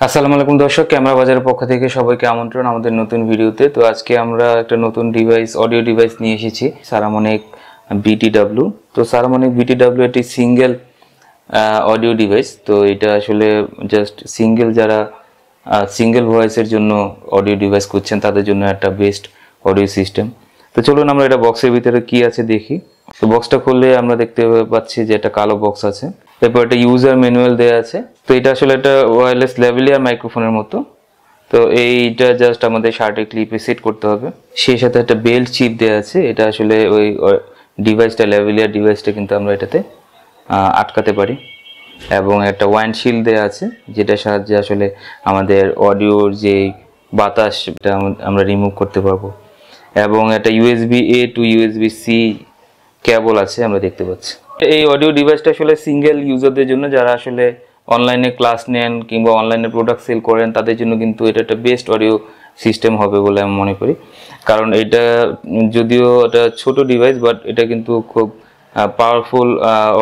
আসসালামু আলাইকুম দর্শক, ক্যামেরা বাজারের পক্ষ থেকে সবাইকে আমন্ত্রণ আমাদের নতুন ভিডিওতে। তো আজকে আমরা একটা নতুন ডিভাইস, অডিও ডিভাইস নিয়ে এসেছি, Saramonic BTW। তো Saramonic BTW একটি সিঙ্গেল অডিও ডিভাইস। তো এটা আসলে জাস্ট যারা সিঙ্গেল ভয়েসের জন্য অডিও ডিভাইস করছেন তাদের জন্য একটা বেস্ট অডিও সিস্টেম। তো চলুন আমরা এটা বক্সের ভিতরে কি আছে দেখি। তো বক্সটা খুললে আমরা দেখতে পাচ্ছি যে একটা কালো বক্স আছে, এরপর একটা ইউজার ম্যানুয়াল দেওয়া আছে। তো এটা আসলে একটা ওয়্যারলেস ল্যাভেলিয়ার মাইক্রোফোনের মতো। তো এইটা জাস্ট আমাদের শার্টের ক্লিপে সেট করতে হবে। সেই সাথে একটা বেল্ট চিপ দেওয়া আছে, এটা আসলে ওই ডিভাইসটা, ল্যাভেলিয়ার ডিভাইসটা কিন্তু আমরা এটাতে আটকাতে পারি। এবং একটা ওয়াইন্ডশিল্ড দেওয়া আছে, যেটার সাহায্যে আসলে আমাদের অডিওর যে বাতাস আমরা রিমুভ করতে পারবো। এবং একটা USB-A to USB-C কেবল আছে, আমরা দেখতে পাচ্ছি। এই অডিও ডিভাইসটা আসলে সিঙ্গেল ইউজারদের জন্য, যারা আসলে অনলাইনে ক্লাস নেন কিংবা অনলাইনে প্রোডাক্ট সেল করেন, তাদের জন্য কিন্তু এটা একটা বেস্ট অডিও সিস্টেম হবে বলে আমি মনে করি। কারণ এটা যদিও এটা ছোট ডিভাইস, বাট এটা কিন্তু খুব পাওয়ারফুল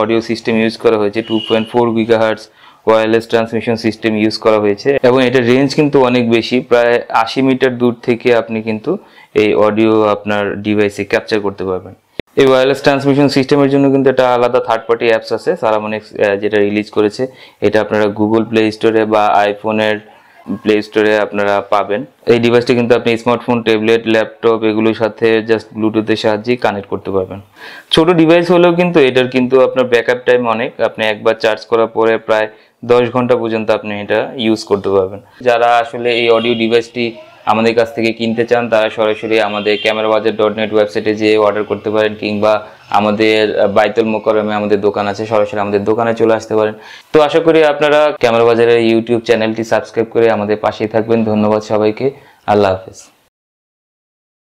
অডিও সিস্টেম ইউজ করা হয়েছে। 2.4 GHz wireless transmission system use করা হয়েছে এবং এটার রেঞ্জ কিন্তু অনেক বেশি, প্রায় 80 মিটার দূর থেকে আপনি কিন্তু এই অডিও আপনার ডিভাইসে ক্যাপচার করতে পারবেন। এই ওয়্যারলেস ট্রান্সমিশন সিস্টেমের জন্য কিন্তু একটা আলাদা থার্ড পার্টি অ্যাপস আছে, Saramonic যেটা রিলিজ করেছে। এটা আপনারা গুগল প্লে স্টোরে বা আইফোনের প্লে স্টোরে আপনারা পাবেন। এই ডিভাইসটা কিন্তু আপনি স্মার্টফোন, ট্যাবলেট, ল্যাপটপ এগুলোর সাথে জাস্ট ব্লুটুথের সাহায্যে কানেক্ট করতে পারবেন। ছোট ডিভাইস হলেও কিন্তু এটার কিন্তু আপনার ব্যাকআপ টাইম অনেক। আপনি একবার চার্জ করার পরে প্রায় 10 ঘন্টা পর্যন্ত আপনি এটা ইউজ করতে পারবেন। যারা আসলে এই অডিও ডিভাইসটি আমাদের কাছ থেকে কিনতে চান, তারা সরাসরি আমাদের 𝐾𝐴MERABAZAR.net ওয়েবসাইটে যেয়ে অর্ডার করতে পারেন, কিংবা আমাদের বাইতুল মুকাররমে আমাদের দোকান আছে, সরাসরি আমাদের দোকানে চলে আসতে পারেন। তো আশা করি আপনারা 𝐾𝐴MERABAZAR-এর ইউটিউব চ্যানেলটি সাবস্ক্রাইব করে আমাদের পাশেই থাকবেন। ধন্যবাদ সবাইকে, আল্লাহ হাফেজ।